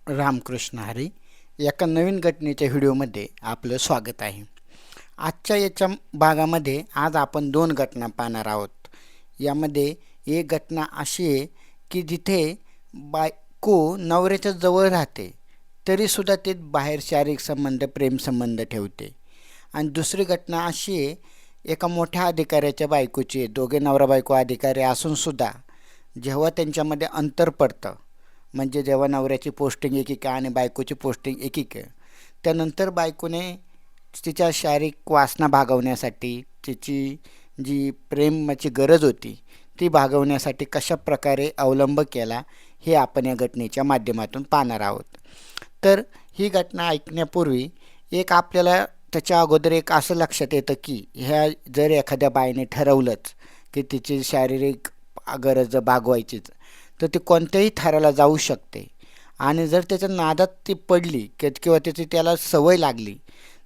रामकृष्ण हरी. एका नवीन घटनेच्या व्हिडिओमध्ये आपलं स्वागत आहे. आजच्या याच्या भागामध्ये आज आपण दोन घटना पाहणार आहोत. यामध्ये एक घटना अशी आहे की जिथे बायको नवऱ्याच्या जवळ राहते तरीसुद्धा ते बाहेर शारीरिक संबंध प्रेमसंबंध ठेवते. आणि दुसरी घटना अशी आहे, एका मोठ्या अधिकाऱ्याच्या बायकोची. दोघे नवरा बायको अधिकारी असूनसुद्धा जेव्हा त्यांच्यामध्ये अंतर पडतं, म्हणजे जेव्हा नवऱ्याची पोस्टिंग एकीक आहे आणि बायकोची पोस्टिंग एकीक आहे, त्यानंतर बायकोने तिच्या शारीरिक वासना भागवण्यासाठी तिची जी प्रेमाची गरज होती ती भागवण्यासाठी कशा प्रकारे अवलंब केला हे आपण या घटनेच्या माध्यमातून पाहणार आहोत. तर ही घटना ऐकण्यापूर्वी एक आपल्याला त्याच्या अगोदर एक असं लक्षात येतं की ह्या जर एखाद्या बाईने ठरवलंच की तिची शारीरिक गरज भागवायचीच, तर ती कोणत्याही थराला जाऊ शकते. आणि जर त्याच्या नादात ती पडली किंवा त्याला सवय लागली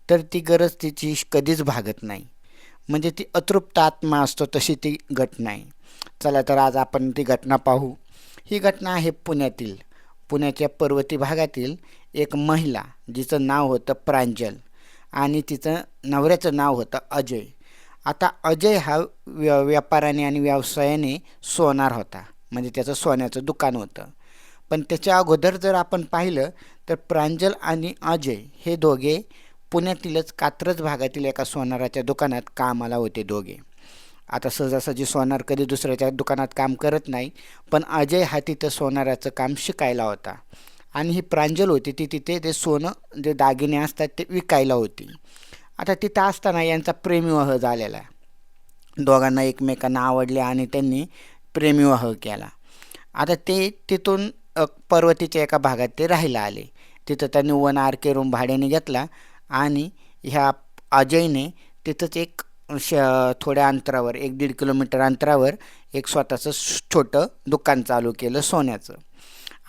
तर ती गरज तिची कधीच भागत नाही. म्हणजे ती अतृप्त आत्मा असतो तशी ती घटना आहे. चला तर आज आपण ती घटना पाहू. ही घटना आहे पुण्याच्या पर्वती भागातील एक महिला जिचं नाव होतं प्रांजल आणि तिचं नवऱ्याचं नाव होतं अजय. आता अजय हा व्यापाराने आणि व्यवसायाने सोनार होता, म्हणजे त्याचं सोन्याचं दुकान होतं. पण त्याच्या अगोदर जर आपण पाहिलं तर प्रांजल आणि अजय हे दोघे पुण्यातीलच कात्रज भागातील एका सोनाराच्या दुकानात कामाला होते दोघे. आता सहजासहजी सोनार कधी दुसऱ्याच्या दुकानात काम करत नाही, पण अजय हा तिथं सोनाराचं काम शिकायला होता आणि ही प्रांजल होती ती तिथे ते सोनं जे दागिने असतात ते विकायला होती. आता तिथं असताना यांचा प्रेमविवाह झालेला. दोघांना एकमेकांना आवडले आणि त्यांनी प्रेमविवाह केला. आता ते तिथून पर्वतीच्या एका भागात ते राहायला आले. तिथं त्यांनी 1 RK रूम भाड्याने घेतला आणि ह्या अजयने तिथंच एक थोड्या अंतरावर 1-1.5 किलोमीटर अंतरावर एक स्वतःचं छोटं दुकान चालू केलं सोन्याचं.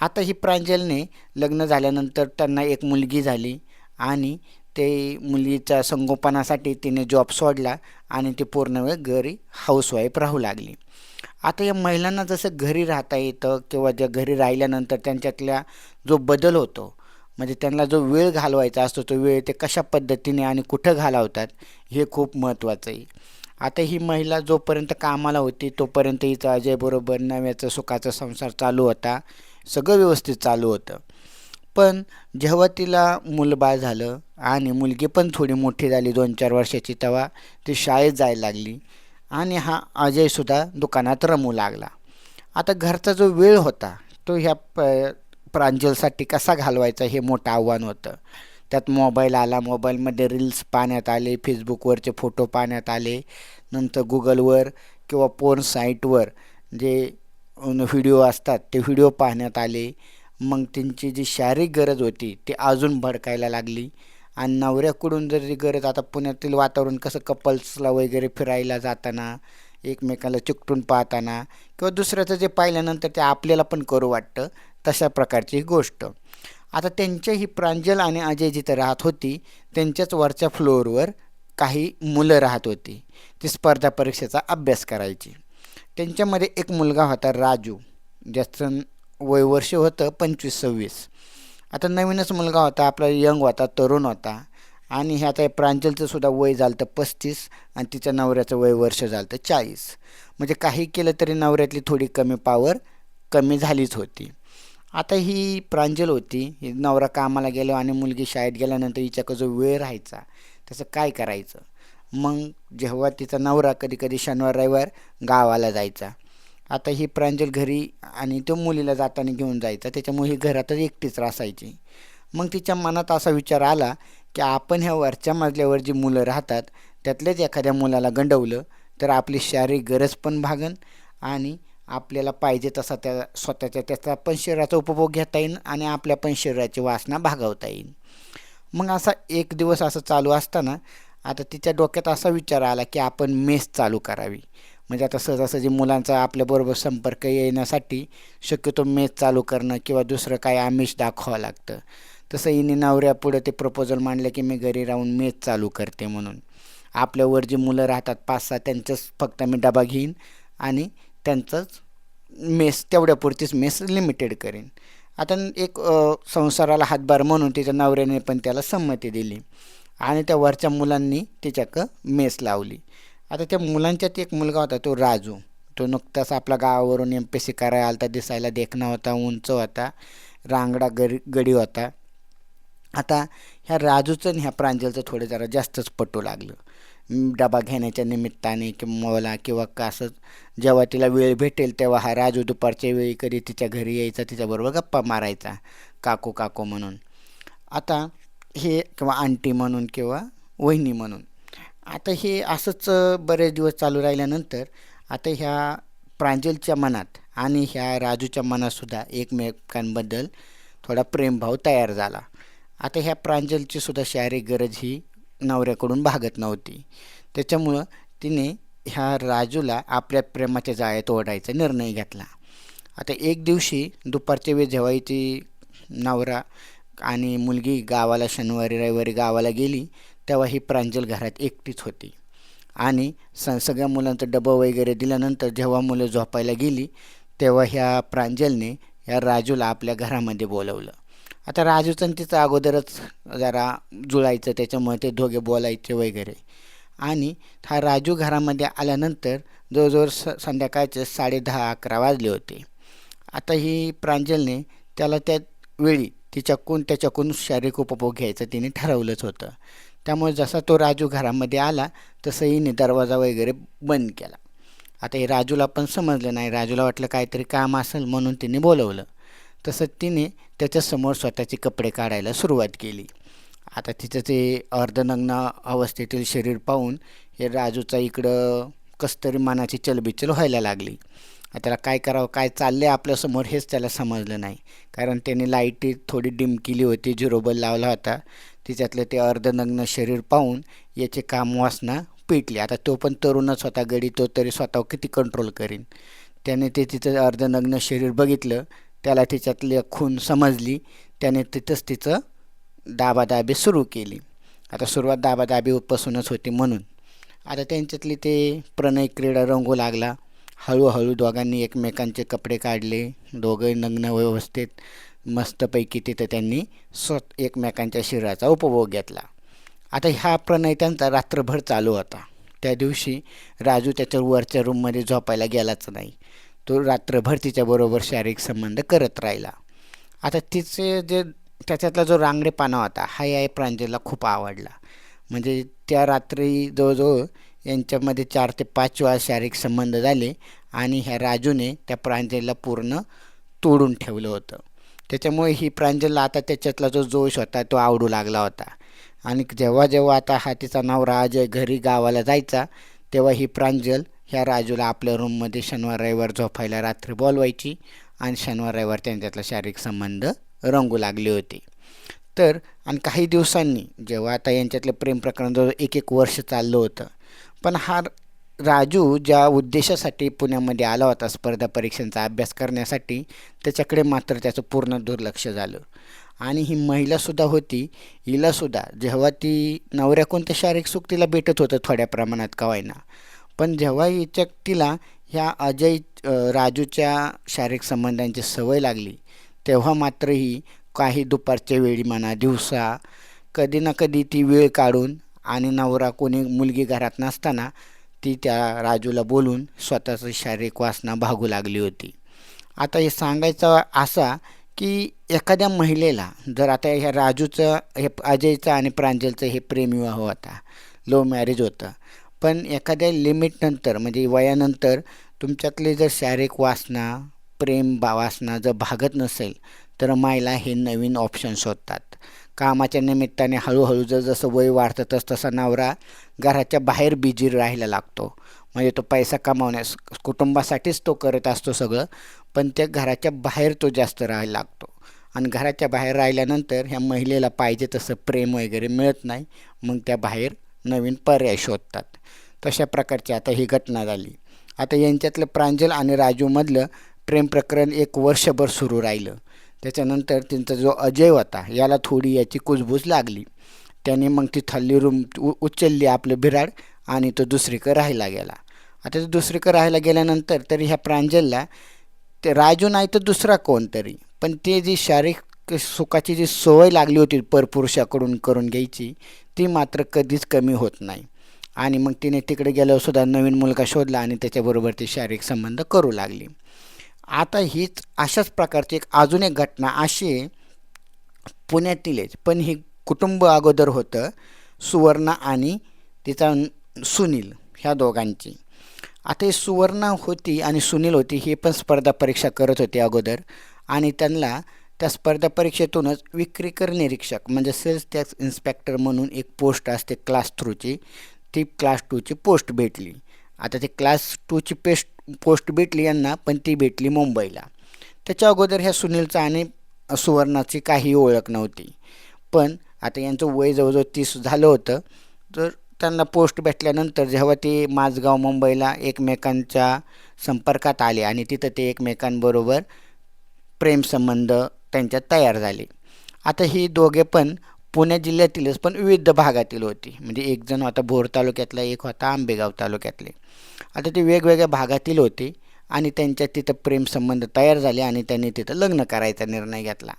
आता ही प्रांजलने लग्न झाल्यानंतर त्यांना एक मुलगी झाली आणि ते मुलीच्या संगोपनासाठी तिने जॉब सोडला आणि ती पूर्ण वेळ घरी हाऊसवाईफ राहू लागली. आता या महिलांना जसं घरी राहता येतं किंवा ज्या घरी राहिल्यानंतर त्यांच्यातल्या जो बदल होतो, म्हणजे त्यांना जो वेळ घालवायचा असतो तो वेळ ते कशा पद्धतीने आणि कुठं घालवतात हे खूप महत्त्वाचं आहे. आता ही महिला जोपर्यंत कामाला होती तोपर्यंत हिचं अजयबरोबर नव्याचं सुखाचा संसार चालू होता, सगळं व्यवस्थित चालू होतं. पण जेव्हा तिला मूलबाळ झालं आणि मुलगी पण थोडी मोठी झाली 2-4 वर्षाची, तेव्हा ती शाळेत जायला लागली आणि हा अजयसुद्धा दुकानात रमू लागला. आता घरचा जो वेळ होता तो ह्या प्रांजलसाठी कसा घालवायचा हे मोठं आव्हान होतं. त्यात मोबाईल आला, मोबाईलमध्ये रील्स पाहण्यात आले, फेसबुकवरचे फोटो पाहण्यात आले, नंतर गुगलवर किंवा पोर्न साईटवर जे व्हिडिओ असतात ते व्हिडिओ पाहण्यात आले. मग त्यांची जी शारीरिक गरज होती ती अजून भडकायला लागली. आणि नवऱ्याकडून जर ती गरज, आता पुण्यातील वातावरण कसं कपल्सला वगैरे फिरायला जाताना एकमेकाला चिकटून पाहताना किंवा दुसऱ्याचं जे पाहिल्यानंतर ते आपल्याला पण करू वाटतं, तशा प्रकारची गोष्ट. आता त्यांच्या ही प्रांजल आणि अजय जिथं राहत होती त्यांच्याच वरच्या फ्लोअरवर काही मुलं राहत होती. ती स्पर्धा परीक्षेचा अभ्यास करायची. त्यांच्यामध्ये एक मुलगा होता राजू, ज्याचं वय वर्ष होतं 25-26. आता नवीनच मुलगा होता, आपला यंग होता, तरुण होता. आणि हे आता प्रांजलचं सुद्धा वय झालं तर 35 आणि तिच्या नवऱ्याचं वय वर्ष झालं तर 40. म्हणजे काही केलं तरी नवऱ्यातली थोडी कमी झालीच होती. आता ही प्रांजल होती, ही नवरा कामाला गेलो आणि मुलगी शाळेत गेल्यानंतर हिच्याकडे जो वेळ राहायचा त्याचं काय करायचं. मग जेव्हा तिचा नवरा कधी शनिवार रविवार गावाला जायचा, आता ही प्रांजल घरी आणि तो मुलीला जाताना घेऊन जायचा, त्याच्यामुळे ही घरातच एकटीच राहायची. मग तिच्या मनात असा विचार आला की आपण ह्या वरच्या मजल्यावर जी मुलं राहतात त्यातल्याच एखाद्या मुलाला गंडवलं तर आपली शारीरिक गरज पण भागन आणि आपल्याला पाहिजे तसा त्याचा पण शरीराचा उपभोग घेता येईल आणि आपल्या पण शरीराची वासना भागवता येईल. मग असा एक दिवस असं चालू असताना आता तिच्या डोक्यात असा विचार आला की आपण मेस चालू करावी. म्हणजे आता सहजासहजी मुलांचा आपल्याबरोबर संपर्क येण्यासाठी शक्यतो मेस चालू करणं किंवा दुसरं काय आमिष दाखवावं लागतं. तसं हिने नवऱ्यापुढं ते प्रपोजल मांडलं की मी घरी राहून मेस चालू करते म्हणून. आपल्यावर जी मुलं राहतात 5-6 त्यांचंच फक्त मी डबा घेईन आणि त्यांचंच मेस तेवढ्यापुरतीच मेस लिमिटेड करेन. आता एक संसाराला हातभार म्हणून तिच्या नवऱ्याने पण त्याला संमती दिली आणि त्या वरच्या मुलांनी तिच्याक मेस लावली. आता त्या मुलांच्यात एक मुलगा होता तो राजू. तो नुकताच आपल्या गावावरून MPSC करायला आलता. दिसायला देखणा होता, उंच होता, रांगडा गडी होता. आता ह्या राजूचं आणि ह्या प्रांजलचं थोडं जरा जास्तच पटू लागलं. डबा घेण्याच्या निमित्ताने किंवा का असं जेव्हा तिला वेळ भेटेल तेव्हा हा राजू दुपारच्या वेळी कधी तिच्या घरी यायचा, तिच्याबरोबर गप्पा मारायचा, काकू काकू म्हणून. आता हे किंवा आंटी म्हणून किंवा वहिनी म्हणून. आता हे असंच बरेच दिवस चालू राहिल्यानंतर आता ह्या प्रांजलच्या मनात आणि ह्या राजूच्या मनातसुद्धा एकमेकांबद्दल थोडा प्रेमभाव तयार झाला. आता ह्या प्रांजलची सुद्धा शारीरिक गरज ही नवऱ्याकडून भागत नव्हती. त्याच्यामुळं तिने ह्या राजूला आपल्या प्रेमाच्या जाळ्यात ओढायचा निर्णय घेतला. आता एक दिवशी दुपारच्या वेळी जेव्हा ती नवरा आणि मुलगी गावाला शनिवारी रविवारी गावाला गेली तेव्हा ही प्रांजल घरात एकटीच होती. आणि सगळ्या मुलांचं डबं वगैरे दिल्यानंतर जेव्हा मुलं झोपायला गेली तेव्हा ह्या प्रांजलने ह्या राजूला आपल्या घरामध्ये बोलवलं. आता राजूचं आणि तिचं अगोदरच जरा जुळायचं, त्याच्यामुळे ते दोघे बोलायचे वगैरे. आणि हा राजू घरामध्ये आल्यानंतर जवळजवळ संध्याकाळचे 10:30-11 वाजले होते. आता ही प्रांजलने त्याला त्या वेळी त्याच्याकडून शारीरिक उपभोग घ्यायचं तिने ठरवलंच होतं. त्यामुळे जसा तो राजू घरामध्ये आला तसं हिने दरवाजा वगैरे बंद केला. आता हे राजूला पण समजलं नाही. राजूला वाटलं काहीतरी काम असेल म्हणून तिने बोलवलं. तसं तिने त्याच्यासमोर स्वतःचे कपडे काढायला सुरुवात केली. आता तिचं ते अर्धनग्न अवस्थेतील शरीर पाहून हे राजूचा इकडं कसतरी मनाची चलबिचल व्हायला लागली. त्याला काय करावं, काय चाललं आहे आपल्यासमोर हेच त्याला समजलं नाही. कारण त्याने लाईटी थोडी डिम केली होती, झिरोबल लावला होता. तिच्यातलं ते अर्धनग्न शरीर पाहून याचे कामवासना पेटली. आता तो पण तरुणच होता गडी, तो तरी स्वतःवर किती कंट्रोल करीन. त्याने तिचं अर्धनग्न शरीर बघितलं, त्याला तिच्यातली खून समजली. त्याने तिथंच तिचं दाबादाबी सुरू केली. आता सुरुवात दाबादाबीपासूनच होती म्हणून. आता त्यांच्यातली ते प्रणय क्रीडा रंगू लागला. हळूहळू दोघांनी एकमेकांचे कपडे काढले. दोघंही नग्न व्यवस्थित मस्तपैकी तिथं त्यांनी एकमेकांच्या शरीराचा उपभोग घेतला. आता ह्या प्रणय त्यांचा रात्रभर चालू होता. त्या दिवशी राजू त्याच्या वरच्या रूममध्ये झोपायला गेलाच नाही. तो रात्रभर तिच्याबरोबर शारीरिक संबंध करत राहिला. आता त्याच्यातला जो रांगडेपणा होता हा या प्रांजलला खूप आवडला. म्हणजे त्या रात्री जवळजवळ यांच्यामध्ये 4 ते 5 वेळा शारीरिक संबंध झाले आणि ह्या राजूने त्या प्रांजलला पूर्ण तोडून ठेवलं होतं. त्याच्यामुळे ही प्रांजलला आता त्याच्यातला जो जोश होता तो आवडू लागला होता. आणि जेव्हा आता हा तिचा नवरा अजय घरी गावाला जायचा तेव्हा ही प्रांजल ह्या राजूला आपल्या रूममध्ये शनिवार रविवार झोपायला रात्री बोलवायची आणि शनिवार रविवार त्यांच्यातला शारीरिक संबंध रंगू लागले होते. तर आणि काही दिवसांनी जेव्हा आता यांच्यातलं प्रेम प्रकरण जवळ 1 वर्ष चाललं होतं. पण हा राजू ज्या उद्देशासाठी पुण्यामध्ये आला होता स्पर्धा परीक्षांचा अभ्यास करण्यासाठी, त्याच्याकडे मात्र त्याचं पूर्ण दुर्लक्ष झालं. आणि ही महिलासुद्धा होती, हिलासुद्धा जेव्हा ती नवऱ्याकडून ते शारीरिक सुख तिला भेटत होतं थोड्या प्रमाणात का होईना, पण जेव्हा तिला ह्या राजूच्या शारीरिक संबंधांची सवय लागली तेव्हा मात्र ही काही दुपारच्या वेळी म्हणा दिवसा कधी ना कधी ती वेळ काढून आणि नवरा कोणी मुलगी घरात नसताना ती त्या राजूला बोलून स्वतःची शारीरिक वासना भागू लागली होती. आता हे सांगायचं असा की एखाद्या महिलेला जर आता ह्या राजूचं हे अजयचं आणि प्रांजलचं हे प्रेमविवाह होता, लव्ह मॅरेज होतं. पण एखाद्या लिमिटनंतर म्हणजे वयानंतर तुमच्यातली जर शारीरिक वासना वासना जर भागत नसेल तर मायला हे नवीन ऑप्शन शोधतात. कामाच्या निमित्ताने हळूहळू जसं वय वाढतं तसा नवरा घराच्या बाहेर बिझी राहायला लागतो. म्हणजे तो पैसा कमावण्यास कुटुंबासाठीच तो करत असतो सगळं, पण त्या घराच्या बाहेर तो जास्त राहायला लागतो. आणि घराच्या बाहेर राहिल्यानंतर ह्या महिलेला पाहिजे तसं प्रेम वगैरे मिळत नाही. मग त्या बाहेर नवीन पर्याय शोधतात. तशा प्रकारची आता ही घटना झाली. आता यांच्यातलं प्रांजल आणि राजूमधलं प्रेम प्रकरण 1 वर्षभर सुरू राहिलं. त्याच्यानंतर त्यांचा जो अजय होता याला थोडी याची कुजबूज लागली. त्याने मग ती खाली रूम उचलली आपलं बिराड आणि तो दुसरीकडे राहायला गेला. आता तो दुसरीकडे राहायला गेल्यानंतर तरी ह्या प्रांजलला ते राजू नाही तर दुसरा कोणतरी, पण ते जी शारीरिक सुखाची जी सवय लागली होती परपुरुषाकडून करून घ्यायची, ती मात्र कधीच कमी होत नाही. आणि मग तिने तिकडे गेल्यावर सुद्धा नवीन मुलगा शोधला आणि त्याच्याबरोबर ती शारीरिक संबंध करू लागली. आता हीच अशाच प्रकारची एक अजून एक घटना अशी आहे पुण्यातीलच, पण ही कुटुंब अगोदर होतं सुवर्णा आणि तिचा सुनील ह्या दोघांची. आता ही सुवर्णा होती आणि सुनील होती, हे पण स्पर्धा परीक्षा करत होते अगोदर आणि त्यांना त्या स्पर्धा परीक्षेतूनच विक्रीकर निरीक्षक म्हणजे सेल्स टॅक्स इन्स्पेक्टर म्हणून एक पोस्ट असते क्लास थ्रूची, ती क्लास 2ची पोस्ट भेटली. आता ती क्लास 2ची पोस्ट भेटली यांना, पण ती भेटली मुंबईला. त्याच्या अगोदर ह्या सुनीलचा आणि सुवर्णाची काही ओळख नव्हती. पण आता यांचं वय जवळजवळ 30 झालं होतं. तर त्यांना पोस्ट भेटल्यानंतर जेव्हा ते माझगाव मुंबईला एकमेकांच्या संपर्कात आले आणि तिथं ते एकमेकांबरोबर प्रेमसंबंध त्यांच्यात तयार झाले. आता ही दोघे पण पुणे जिल्ह्यातीलच पण विविध भागातील होती. म्हणजे एक जण होता भोर तालुक्यातला, एक होता आंबेगाव तालुक्यातले. आता ते वेगवेगळ्या भागातील होते आणि त्यांच्यात तिथं प्रेमसंबंध तयार झाले आणि त्यांनी तिथं लग्न करायचा निर्णय घेतला.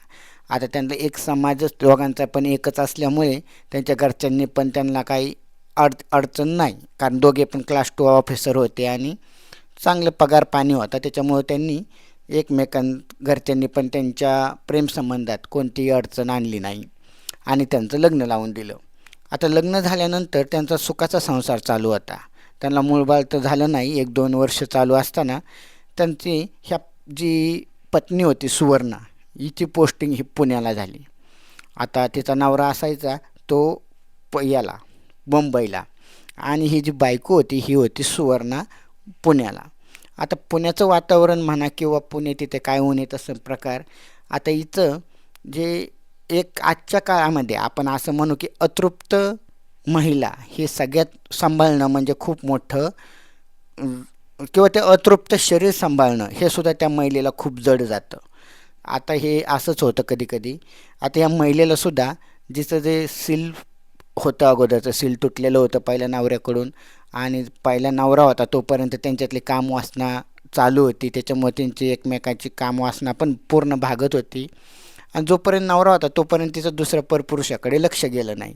आता त्यांना एक समाजच दोघांचा पण एकच असल्यामुळे त्यांच्या घरच्यांनी पण त्यांना काही अडचण नाही, कारण दोघे पण क्लास 2 ऑफिसर होते आणि चांगले पगार पाणी होता. त्याच्यामुळे त्यांनी घरच्यांनी पण त्यांच्या प्रेमसंबंधात कोणतीही अडचण आणली नाही आणि त्यांचं लग्न लावून दिलं. आता लग्न झाल्यानंतर त्यांचा सुखाचा संसार चालू होता. त्यांना मूलबाळ तर झालं नाही. 1-2 वर्ष चालू असताना त्यांची ह्या जी पत्नी होती सुवर्णा, हिची पोस्टिंग ही पुण्याला झाली. आता तिचा नवरा असायचा तो याला मुंबईला आणि ही जी बायको होती ही होती सुवर्णा पुण्याला. आता पुण्याचं वातावरण म्हणा किंवा पुणे तिथे काय होऊन येत असं प्रकार. आता हिचं जे एक आजच्या काळामध्ये आपण असं म्हणू की अतृप्त महिला हे सगळ्यात सांभाळणं म्हणजे खूप मोठं किंवा ते अतृप्त शरीर सांभाळणं हे सुद्धा त्या महिलेला खूप जड जातं. आता हे असंच होतं कधी-कधी. आता या महिलेला सुद्धा जिचं जे सील होतं अगोदरचं सील तुटलेलं होतं पहिल्या नवऱ्याकडून आणि पहिला नवरा होता तोपर्यंत त्यांच्यातली कामवासना चालू होती. त्याच्यामुळे त्यांची एकमेकांची कामवासना पण पूर्ण भागत होती आणि जोपर्यंत नवरा होता तोपर्यंत तिचं दुसऱ्या परपुरुषाकडे लक्ष गेलं नाही.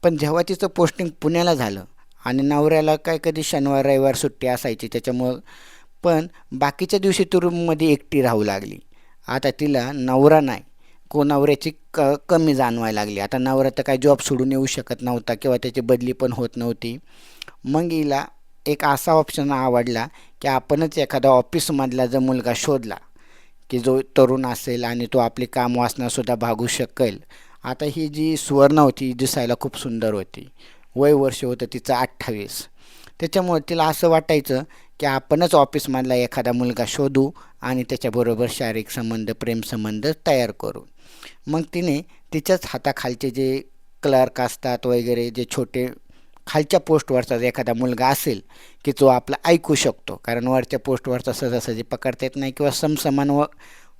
पण जेव्हा तिचं पोस्टिंग पुण्याला झालं आणि नवऱ्याला काय कधी शनिवार रविवार सुट्टी असायची त्याच्यामुळं, पण बाकीच्या दिवशी ती रूममध्ये एकटी राहू लागली. आता तिला नवरा नाही, नवऱ्याची कमी जाणवायला लागली. आता नवरा तर काय जॉब सोडून येऊ शकत नव्हता किंवा त्याची बदली पण होत नव्हती. मग हिला एक असा ऑप्शन आवडला की आपणच एखादा ऑफिसमधला जर मुलगा शोधला की जो तरुण असेल आणि तो आपली कामवासनासुद्धा भागू शकेल. आता ही जी सुवर्णा होती दिसायला खूप सुंदर होती. वय वर्ष होतं तिचं 28. त्याच्यामुळे तिला असं वाटायचं की आपणच ऑफिसमधला एखादा मुलगा शोधू आणि त्याच्याबरोबर शारीरिक संबंध प्रेमसंबंध तयार करू. मग तिने तिच्याच हाताखालचे जे क्लर्क असतात वगैरे जे छोटे खालच्या पोस्टवरचा एखादा मुलगा असेल की जो आपला ऐकू शकतो, कारण वरच्या पोस्टवरचा सहजासहजी पकडता येत नाही किंवा समसमान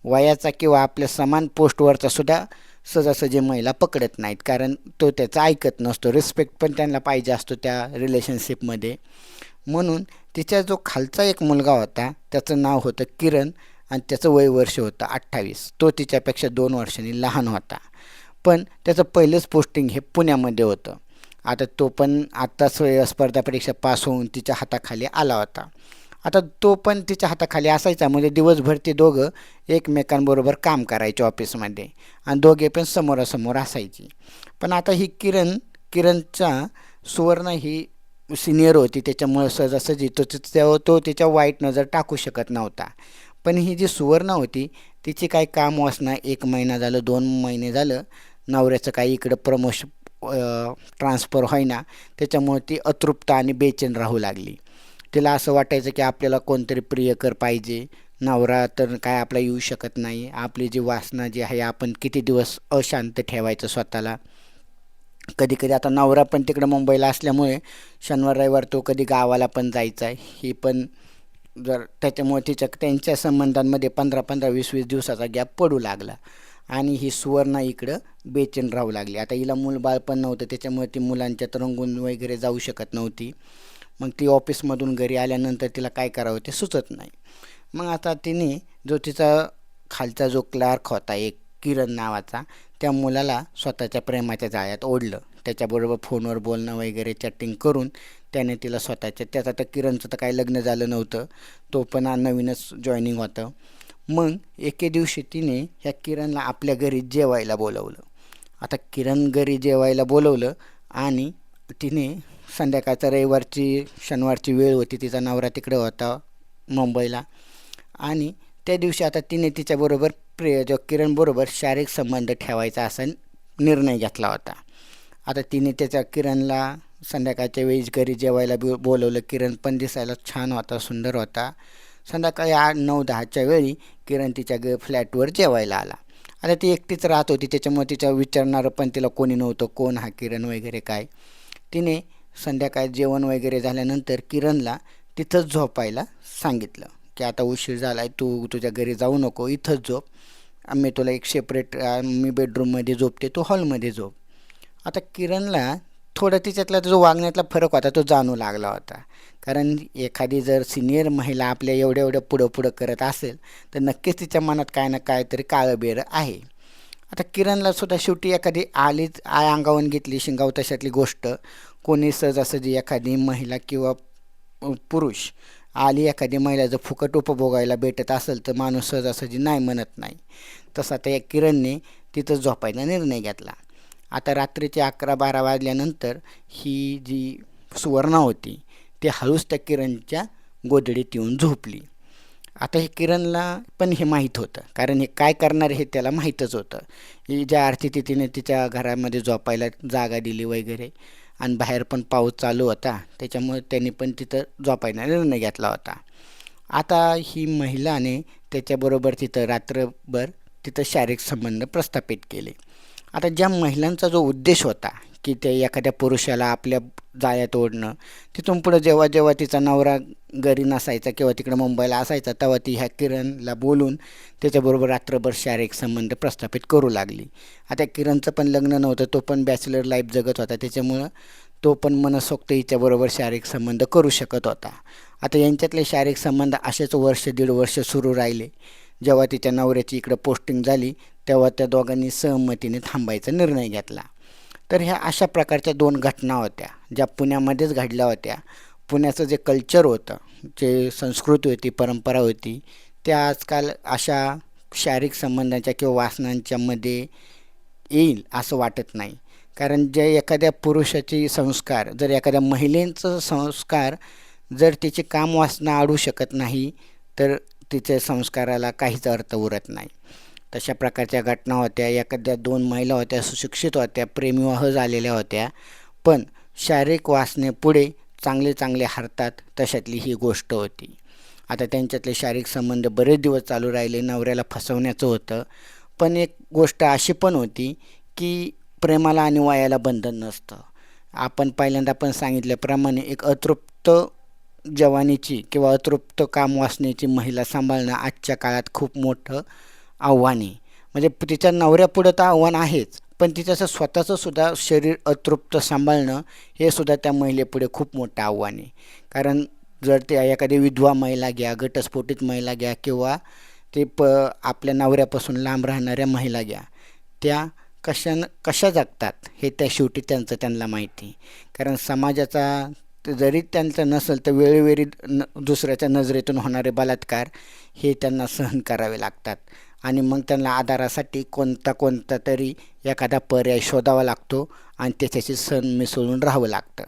वयाचा किंवा आपल्या समान पोस्टवरचा सुद्धा सहजासहजी महिला पकडत नाहीत, कारण तो त्याचा ऐकत नसतो. रिस्पेक्ट पण त्यांना पाहिजे असतो त्या रिलेशनशिपमध्ये. म्हणून तिच्या जो खालचा एक मुलगा होता त्याचं नाव होतं किरण आणि त्याचं वय वर्ष होतं 28. तो तिच्यापेक्षा 2 वर्षांनी लहान होता, पण त्याचं पहिलंच पोस्टिंग हे पुण्यामध्ये होतं. आता तो पण आत्ताच स्पर्धा परीक्षा पास होऊन तिच्या हाताखाली आला होता. आता तो पण तिच्या हाताखाली असायचा म्हणजे दिवसभर ते दोघं एकमेकांबरोबर काम करायचे ऑफिसमध्ये आणि दोघे पण समोरासमोर असायची. पण आता ही किरणच्या सुवर्ण ही सिनियर होती त्याच्यामुळं सहजासहजी तो तिच्या वाईट नजर टाकू शकत नव्हता. पण ही जी सुवर्ण होती तिची काही काम वासना 1 महिना झालं 2 महिने झालं नवऱ्याचं काही इकडं ट्रान्सफर होईना, त्याच्यामुळे ती अतृप्त आणि बेचैन राहू लागली. तिला असं वाटायचं की आपल्याला कोणतरी प्रियकर पाहिजे, नवरा तर काय आपला येऊ शकत नाही. आपली जी वासना जी आहे आपण किती दिवस अशांत ठेवायचं स्वतःला. कधी-कधी आता नवरा पण तिकडं मुंबईला असल्यामुळे शनिवार रविवार तो कधी गावाला पण जायचा आहे. ही पण जर त्याच्यामुळे त्यांच्या संबंधांमध्ये 15-15, 20-20 दिवसाचा गॅप पडू लागला आणि ही सुवर्णा इकडं बेचैन राहू लागली. आता हिला मूलबाळ पण नव्हतं त्याच्यामुळे ती मुलांच्यात रंगून वगैरे जाऊ शकत नव्हती. मग ती ऑफिसमधून घरी आल्यानंतर तिला काय करावं ते सुचत नाही. मग आता तिने जो तिचा खालचा जो क्लार्क होता एक किरण नावाचा, त्या मुलाला स्वतःच्या प्रेमाच्या जाळ्यात ओढलं. त्याच्याबरोबर फोनवर बोलणं वगैरे चॅटिंग करून त्याने तिला त्याचं तर किरणचं तर काही लग्न झालं नव्हतं, तो पण नवीनच जॉईनिंग होतं. मग एके दिवशी तिने ह्या किरणला आपल्या घरी जेवायला बोलवलं. आता किरण घरी जेवायला बोलवलं आणि तिने संध्याकाळचा शनिवारची वेळ होती, तिचा नवरा तिकडे होता मुंबईला आणि त्या दिवशी आता तिने तिच्याबरोबर किरणबरोबर शारीरिक संबंध ठेवायचा असा निर्णय घेतला होता. आता तिने त्याच्या किरणला संध्याकाळच्या वेळी घरी जेवायला बोलवलं. किरण पण दिसायला छान होता, सुंदर होता. संध्याकाळी 8-9-10च्या वेळी किरण तिच्या फ्लॅटवर जेवायला आला. आता ती एकटीच राहत होती, त्याच्यामुळे तिच्या विचारणारं पण तिला कोणी नव्हतं, कोण हा किरण वगैरे काय. तिने संध्याकाळी जेवण वगैरे झाल्यानंतर किरणला तिथंच झोपायला सांगितलं की आता उशीर झाला आहे, तू तुझ्या घरी जाऊ नको, इथंच झोप, मी तुला एक सेपरेट मी बेडरूममध्ये झोपते, तू हॉलमध्ये झोप. आता किरणला थोडं तिच्यातला जो वागण्यातला फरक होता तो जाणू लागला होता. कारण एखादी जर सिनियर महिला आपल्या एवढ्या एवढ्या पुढं करत असेल तर नक्कीच तिच्या मनात काय ना काय तरी काळं बेरं आहे. आता किरणला सुद्धा शेवटी एखादी आलीच अंगावून घेतली शिंगाव तशातली गोष्ट. कोणी सहजासहजी एखादी महिला किंवा पुरुष आली, एखादी महिला जर फुकट उपभोगायला भेटत असेल तर माणूस सहजासहजी नाही म्हणत नाही. तसा त्या किरणने तिथं झोपायचा निर्णय घेतला. आता रात्रीचे 11-12 वाजल्यानंतर ही जी सुवर्णा होती ती हळूच त्या किरणच्या गोधडीत येऊन झोपली. आता हे किरणला पण हे माहीत होतं, कारण हे काय करणार हे त्याला माहीतच होतं. ही ज्या अर्थी तिने तिच्या घरामध्ये झोपायला जागा दिली वगैरे आणि बाहेर पण पाऊस चालू होता, त्याच्यामुळे त्यांनी पण तिथं झोपायला निर्णय घेतला होता. आता ही महिलाने त्याच्याबरोबर तिथं रात्रभर तिथं शारीरिक संबंध प्रस्थापित केले. आता ज्या महिलांचा जो उद्देश होता की ते एखाद्या पुरुषाला आपल्या जाळ्यात ओढणं, तिथून पुढं जेव्हा जेव्हा तिचा नवरा घरी नसायचा किंवा तिकडे मुंबईला असायचा तेव्हा ती ह्या किरणला बोलून त्याच्याबरोबर रात्रभर शारीरिक संबंध प्रस्थापित करू लागली. आता किरणचं पण लग्न नव्हतं, तो पण बॅचलर लाईफ जगत होता, त्याच्यामुळं तो पण मनसोक्त हिच्याबरोबर शारीरिक संबंध करू शकत होता. आता यांच्यातले शारीरिक संबंध असेच 1-1.5 वर्ष सुरू राहिले. जेव्हा तिच्या नवऱ्याची इकडं पोस्टिंग झाली तेव्हा त्या दोघांनी सहमतीने थांबायचा निर्णय घेतला. तर ह्या अशा प्रकारच्या 2 घटना होत्या ज्या पुण्यामध्येच घडल्या होत्या. पुण्याचं जे कल्चर होतं, जे संस्कृती होती, परंपरा होती, त्या आजकाल अशा शारीरिक संबंधांच्या किंवा वासनांच्यामध्ये येईल असं वाटत नाही. कारण जे एखाद्या पुरुषाची संस्कार, जर एखाद्या महिलेचं संस्कार जर तिची कामवासना अडू शकत नाही तर तिच्या संस्काराला काहीच अर्थ उरत नाही. तशा प्रकारच्या घटना होत्या. एखाद्या 2 महिला होत्या, सुशिक्षित होत्या, प्रेमविवाह झालेल्या होत्या, पण शारीरिक वासनेपुढे चांगले चांगले हरतात, तशातली ही गोष्ट होती. आता त्यांच्यातले शारीरिक संबंध बरेच दिवस चालू राहिले. नवऱ्याला फसवण्याचं होतं, पण एक गोष्ट अशी पण होती की प्रेमाला आणि वयाला बंधन नसतं. आपण पहिल्यांदा पण सांगितल्याप्रमाणे एक अतृप्त जवानीची किंवा अतृप्त कामवासनेची महिला सांभाळणं आजच्या काळात खूप मोठं आव्हान आहे. म्हणजे तिच्या नवऱ्यापुढं तर आव्हान आहेच, पण तिचं स्वतःचं सुद्धा शरीर अतृप्त सांभाळणं हे सुद्धा त्या महिलेपुढे खूप मोठं आव्हान आहे. कारण जर ते एखादी विधवा महिला घ्या, घटस्फोटित महिला घ्या किंवा ते आपल्या नवऱ्यापासून लांब राहणाऱ्या महिला घ्या, त्या कशा जगतात हे त्या शेवटी त्यांना माहिती. कारण समाजाचा जरी त्यांचं नसेल तर वेळोवेळी दुसऱ्याच्या नजरेतून होणारे बलात्कार हे त्यांना सहन करावे लागतात आणि मग त्यांना आधारासाठी कोणता तरी एखादा पर्याय शोधावा लागतो आणि त्याच्याशी सण मिसळून राहावं लागतं.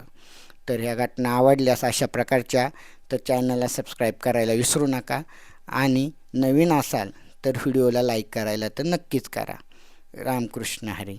तर ह्या घटना आवडल्यास अशा प्रकारच्या तर चॅनलला सबस्क्राईब करायला विसरू नका आणि नवीन असाल तर व्हिडिओला लाईक करायला तर नक्कीच करा. रामकृष्ण हरी.